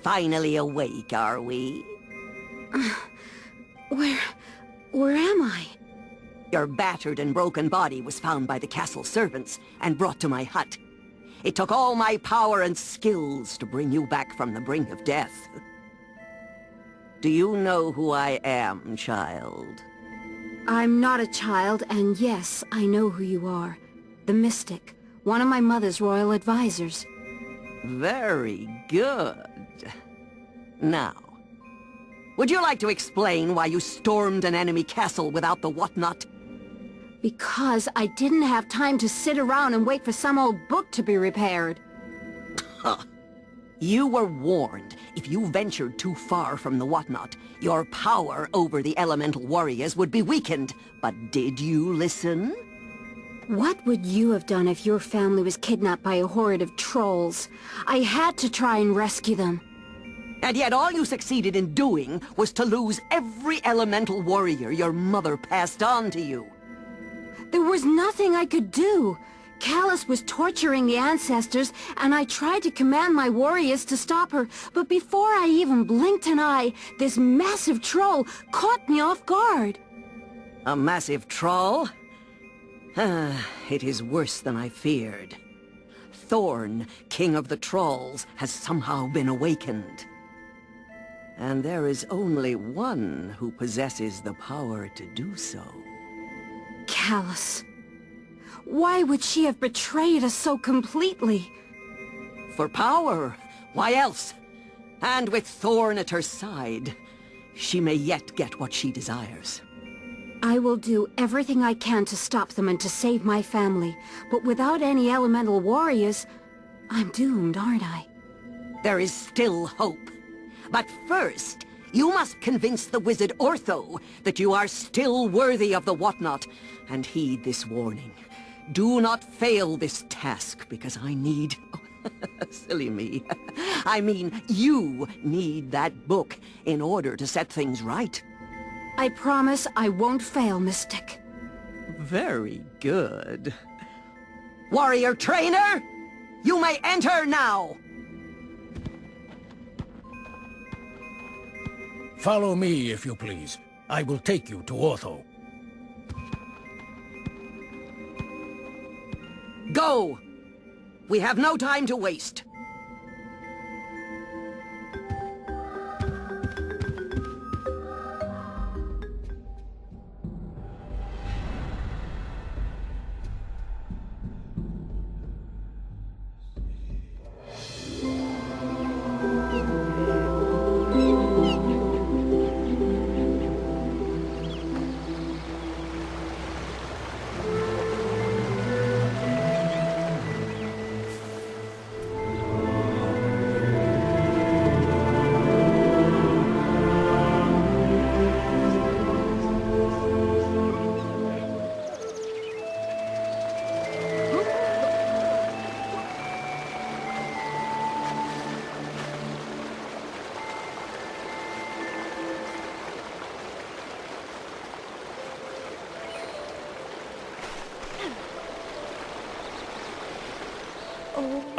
Finally awake, are we? Where am I? Your battered and broken body was found by the castle servants and brought to my hut. It took all my power and skills to bring you back from the brink of death. Do you know who I am, child? I'm not a child, and yes, I know who you are. The Mystic, one of my mother's royal advisors. Very good. Now, would you like to explain why you stormed an enemy castle without the whatnot? Because I didn't have time to sit around and wait for some old book to be repaired. You were warned. If you ventured too far from the whatnot, your power over the elemental warriors would be weakened. But did you listen? What would you have done if your family was kidnapped by a horde of trolls? I had to try and rescue them. And yet all you succeeded in doing was to lose every elemental warrior your mother passed on to you. There was nothing I could do. Callus was torturing the ancestors, and I tried to command my warriors to stop her, but before I even blinked an eye, this massive troll caught me off guard. A massive troll? It is worse than I feared. Thorn, king of the trolls, has somehow been awakened. And there is only one who possesses the power to do so. Callus. Why would she have betrayed us so completely? For power. Why else? And with Thorn at her side, she may yet get what she desires. I will do everything I can to stop them and to save my family. But without any elemental warriors, I'm doomed, aren't I? There is still hope. But first, you must convince the wizard Ortho that you are still worthy of the whatnot, and heed this warning. Do not fail this task, because I need... silly me. I mean, you need that book in order to set things right. I promise I won't fail, Mystic. Very good. Warrior trainer, you may enter now! Follow me, if you please. I will take you to Ortho. Go! We have no time to waste.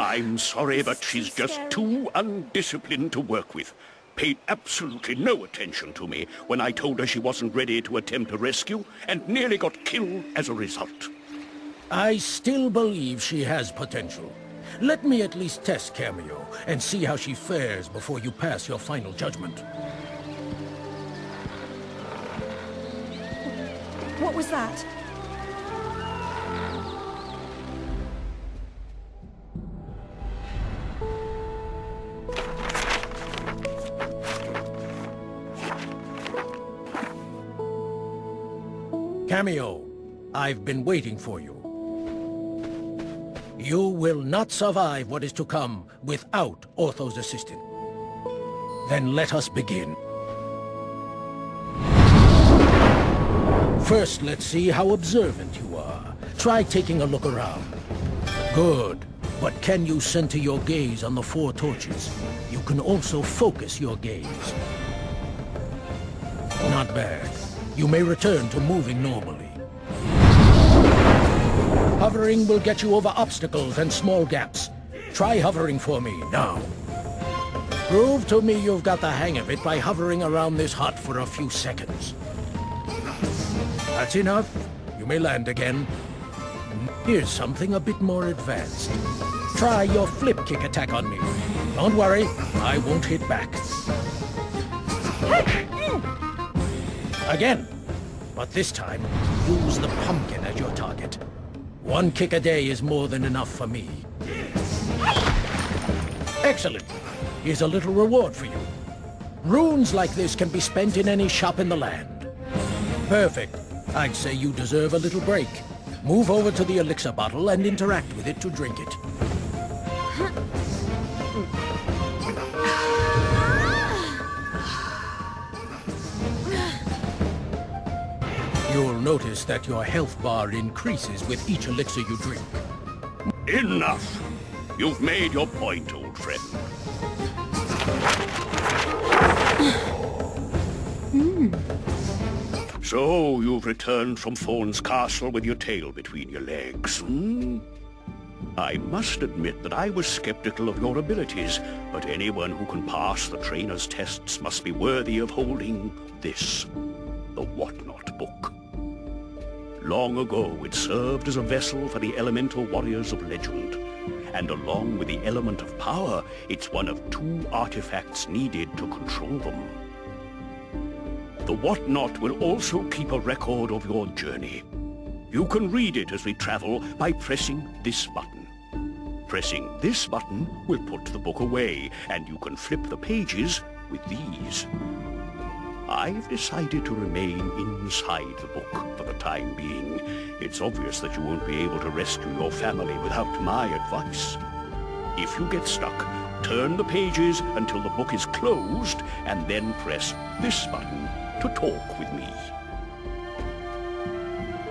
I'm sorry, but she's just too undisciplined to work with. Paid absolutely no attention to me when I told her she wasn't ready to attempt a rescue, and nearly got killed as a result. I still believe she has potential. Let me at least test Kameo and see how she fares before you pass your final judgment. What was that? Kameo, I've been waiting for you. You will not survive what is to come without Ortho's assistance. Then let us begin. First, let's see how observant you are. Try taking a look around. Good. But can you center your gaze on the 4 torches? You can also focus your gaze. Not bad. You may return to moving normally. Hovering will get you over obstacles and small gaps. Try hovering for me, now. Prove to me you've got the hang of it by hovering around this hut for a few seconds. That's enough. You may land again. Here's something a bit more advanced. Try your flip kick attack on me. Don't worry, I won't hit back. Again, but this time, use the pumpkin as your target. One kick a day is more than enough for me. Excellent. Here's a little reward for you. Runes like this can be spent in any shop in the land. Perfect. I'd say you deserve a little break. Move over to the elixir bottle and interact with it to drink it. You'll notice that your health bar increases with each elixir you drink. Enough! You've made your point, old friend. So, you've returned from Thorn's castle with your tail between your legs, hmm? I must admit that I was skeptical of your abilities, but anyone who can pass the trainer's tests must be worthy of holding this, the Whatnot Book. Long ago, it served as a vessel for the elemental warriors of legend, and along with the element of power, it's one of 2 artifacts needed to control them. The Whatnot will also keep a record of your journey. You can read it as we travel by pressing this button. Pressing this button will put the book away, and you can flip the pages with these. I've decided to remain inside the book for the time being. It's obvious that you won't be able to rescue your family without my advice. If you get stuck, turn the pages until the book is closed, and then press this button to talk with me.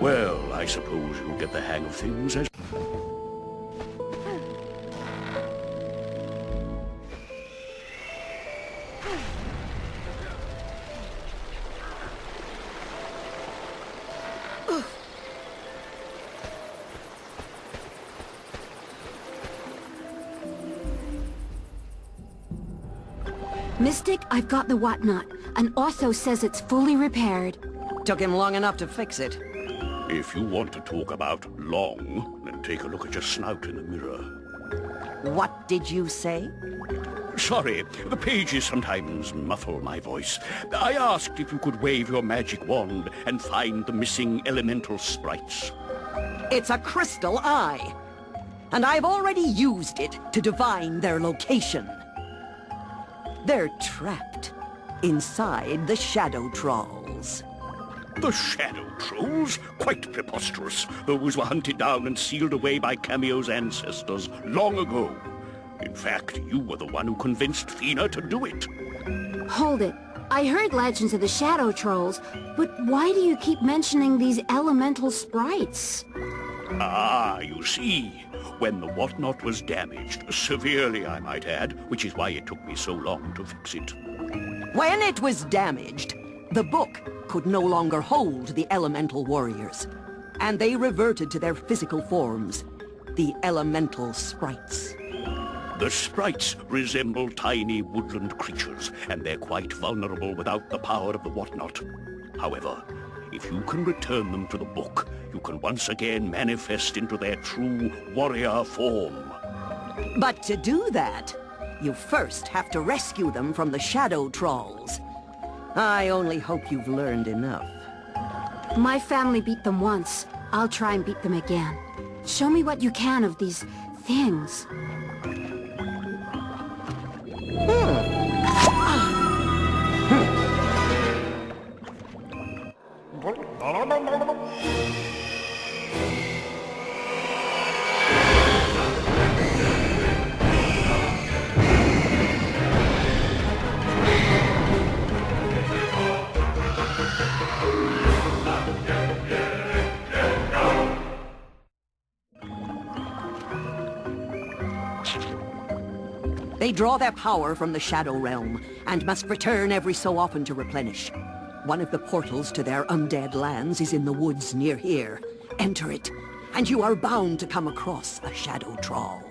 Well, I suppose you'll get the hang of things as... Mystic, I've got the Whatnot, and Ortho says it's fully repaired. Took him long enough to fix it. If you want to talk about long, then take a look at your snout in the mirror. What did you say? Sorry, the pages sometimes muffle my voice. I asked if you could wave your magic wand and find the missing elemental sprites. It's a crystal eye, and I've already used it to divine their location. They're trapped inside the Shadow Trolls. The Shadow Trolls? Quite preposterous. Those were hunted down and sealed away by Kameo's ancestors long ago. In fact, you were the one who convinced Fina to do it. Hold it. I heard legends of the Shadow Trolls, but why do you keep mentioning these elemental sprites? Ah, you see. When the Whatnot was damaged, severely I might add, which is why it took me so long to fix it. When it was damaged, the book could no longer hold the elemental warriors, and they reverted to their physical forms, the elemental sprites. The sprites resemble tiny woodland creatures, and they're quite vulnerable without the power of the Whatnot. However, if you can return them to the book, you can once again manifest into their true warrior form. But to do that, you first have to rescue them from the Shadow Trolls. I only hope you've learned enough. My family beat them once. I'll try and beat them again. Show me what you can of these things. They draw their power from the Shadow Realm, and must return every so often to replenish. One of the portals to their undead lands is in the woods near here. Enter it, and you are bound to come across a shadow troll.